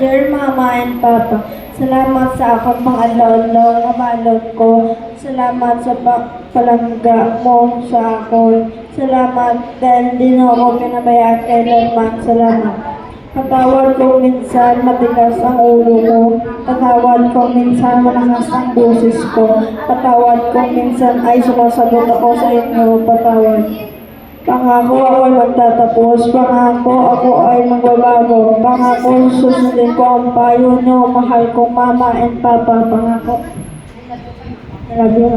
Dear Mama and Papa, salamat sa akong mga lolo nga balot ko. Salamat sa palangga mo sa akon. Salamat dahil di na ako pinabayaan kailanman. Salamat. Patawad kong minsan matigas ang ulo ko. Patawad kong minsan malakas ang boses ko. Patawad kong minsan ay sumasagot ako sa inyo. Patawad. Pangako ako ay magtatapos. Pangako ako ay magbabago. Pangako susundin ko ang payo nyo. Mahal kong Mama and Papa. Pangako. I love you.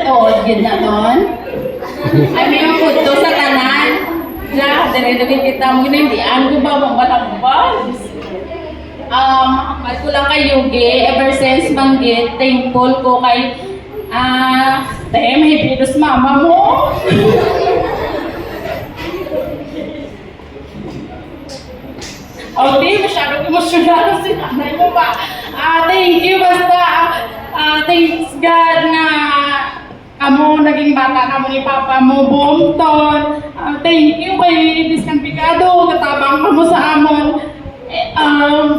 Oo, yun na nun. Ay, may mga punto sa tanan. Ja, dinidugin kita mo na hindi. Ano ba bang balakbal? Mahal ko lang kay Yugi. Ever since manggit, thankful ko kay mahipidos mama mo. Di, masyadong emosyonal si nanay mo ba? Thank you, basta. Thanks God na amo naging bata na mo ni Papa mo, Bomton. Thank you kay Biskan Picado, katabang ka mo sa amon.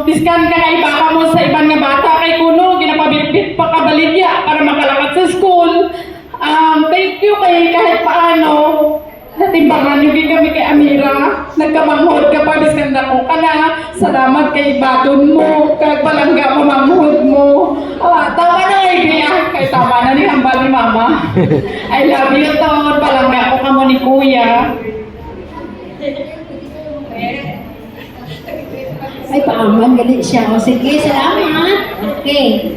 Biskan ka kay Papa mo sa ibang nga bata kay Kuno, ginapabitbit pa kabaligya para makalakat sa school. Thank you kay kahit paano. Natimbangan yung kami kay Amira. Nagkamanghod ka pa, biskan na ko ka na. Salamat kay Badon mo, kay palangga mo, manghod mo. Tama na idea. Kay tama na ni hambal ni Mama. I love you, Ton. Palangga ko ka mo ni Kuya. Ay, paaman, galit siya. O sige, salamat. Okay.